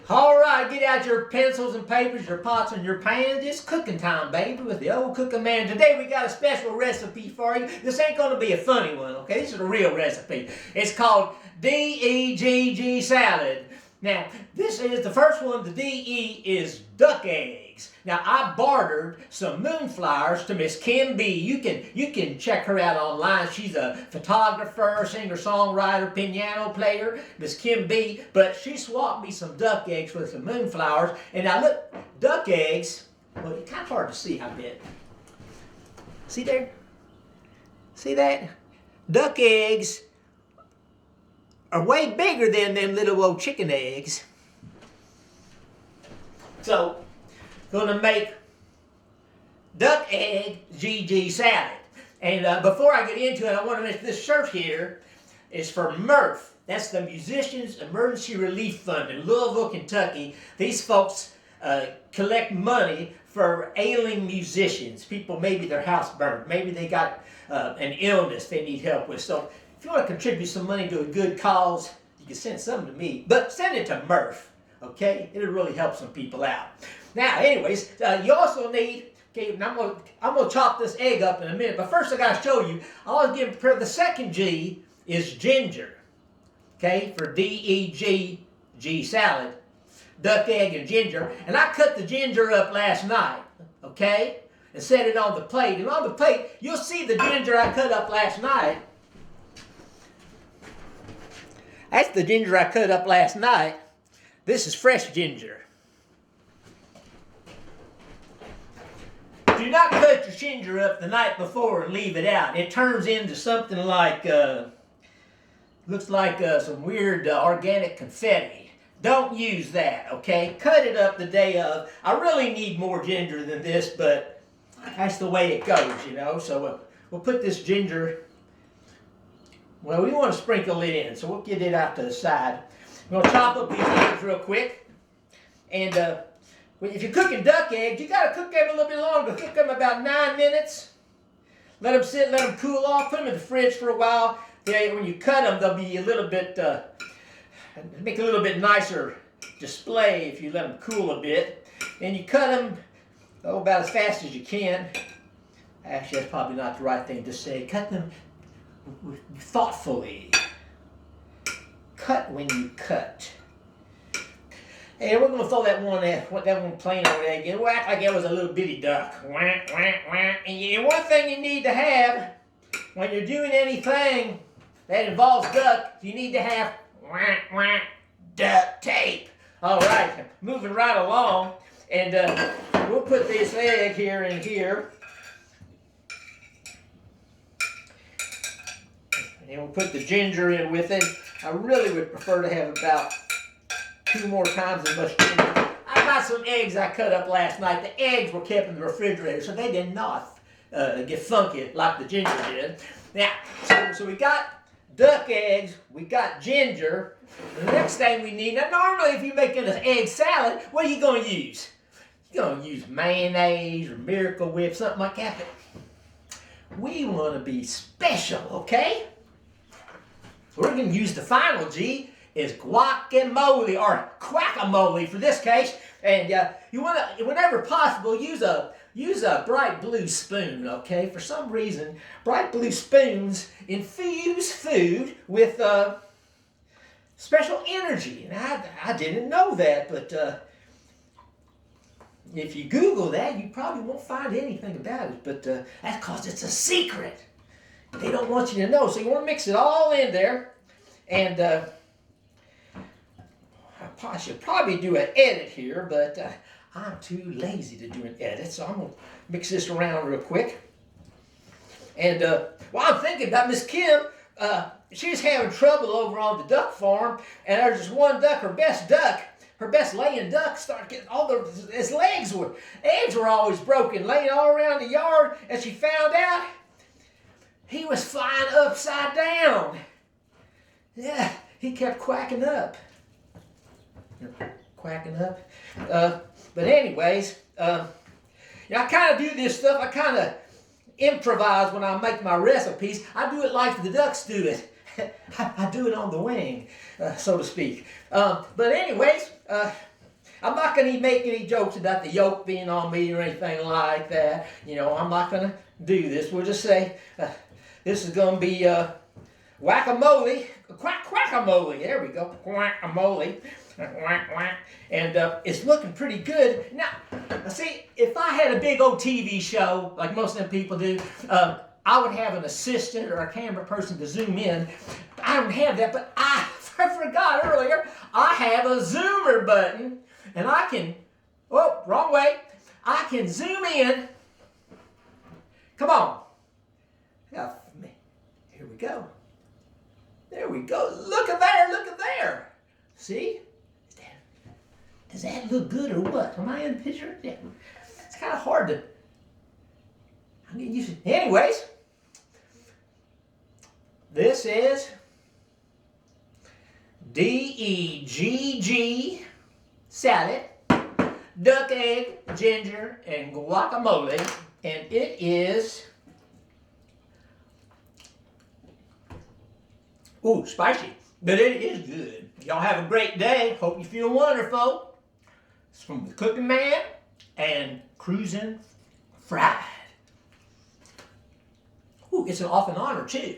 All right, get out your pencils and papers, your pots and your pans. It's cooking time, baby, with the old cooking man. Today we got a special recipe for you. This ain't gonna be a funny one, okay? This is a real recipe. It's called D.E.G.G salad. Now, this is the first one. The D.E. is duck eggs. Now, I bartered some moonflowers to Miss Kim B. You can check her out online. She's a photographer, singer-songwriter, piano player, Miss Kim B. But she swapped me some duck eggs with some moonflowers. And now look, duck eggs. Well, it's kind of hard to see, I bet. See there? See that? Duck eggs are way bigger than them little old chicken eggs. So, gonna make duck egg GG salad. And before I get into it, I want to mention this shirt here is for Murph. That's the Musicians Emergency Relief Fund in Louisville, Kentucky. These folks collect money for ailing musicians. People, maybe their house burned, maybe they got an illness they need help with. So if you want to contribute some money to a good cause, you can send some to me, but send it to Murph, okay? It'll really help some people out. Now, anyways, you also need, okay, and I'm gonna chop this egg up in a minute, but first I gotta show you, I always get prepared. The second G is ginger, okay, for D.E.G.G salad, duck, egg, and ginger. And I cut the ginger up last night, okay, and set it on the plate. And on the plate, you'll see the ginger I cut up last night. That's the ginger I cut up last night. This is fresh ginger. Do not cut your ginger up the night before and leave it out. It turns into something like, looks like some weird organic confetti. Don't use that, okay? Cut it up the day of. I really need more ginger than this, but that's the way it goes, you know? So we'll put this ginger. Well, we want to sprinkle it in, so we'll get it out to the side. We're going to chop up these eggs real quick. And if you're cooking duck eggs, you got to cook them a little bit longer. Cook them about 9 minutes. Let them sit, let them cool off. Put them in the fridge for a while. Then when you cut them, they'll be a little bit, make a little bit nicer display if you let them cool a bit. And you cut them, about as fast as you can. Actually, that's probably not the right thing to say. Cut them thoughtfully. Cut when you cut. And we're going to throw that one plain old egg in. We'll act like it was a little bitty duck. And one thing you need to have when you're doing anything that involves duck, you need to have duct tape. All right, moving right along. And we'll put this egg here and here. And we'll put the ginger in with it. I really would prefer to have about 2 more times as much ginger. I got some eggs I cut up last night. The eggs were kept in the refrigerator, so they did not get funky like the ginger did. Now, so we got duck eggs, we got ginger. The next thing we need, now normally if you're making an egg salad, what are you going to use? You're going to use mayonnaise or Miracle Whip, something like that. But we want to be special, okay? So we're going to use the final G is Guacamole or QuackaMole for this case. And you want to, whenever possible, use a bright blue spoon, okay? For some reason, bright blue spoons infuse food with special energy. And I didn't know that, but if you Google that, you probably won't find anything about it. But that's because it's a secret. They don't want you to know. So you want to mix it all in there. And I should probably do an edit here, but I'm too lazy to do an edit. So I'm going to mix this around real quick. And while I'm thinking about Miss Kim, she's having trouble over on the duck farm. And there's just one duck, her best laying duck, started getting his eggs were always broken, laying all around the yard. And she found out he was flying upside down. Yeah, he kept quacking up. But anyways, I kind of do this stuff. I kind of improvise when I make my recipes. I do it like the ducks do it. I do it on the wing, so to speak. But anyways, I'm not going to make any jokes about the yolk being on me or anything like that. You know, I'm not going to do this. We'll just say this is going to be Guacamole, QuackaMole. There we go, QuackaMole. And it's looking pretty good. Now, see, if I had a big old TV show, like most of them people do, I would have an assistant or a camera person to zoom in. I don't have that, but I forgot earlier, I have a zoomer button, and I can, oh, wrong way, I can zoom in. Come on. Yeah, here we go. There we go. Look at there, look at there. See? Does that look good or what? Am I in the picture? Yeah. It's kind of hard to, I'm getting used to it. Anyways, this is D.E.G.G salad, duck egg, ginger, and guacamole, and it is, ooh, spicy, but it is good. Y'all have a great day. Hope you feel wonderful. It's from the Cookin Man and Cruisin' Fried. Ooh, it's an off and honor too.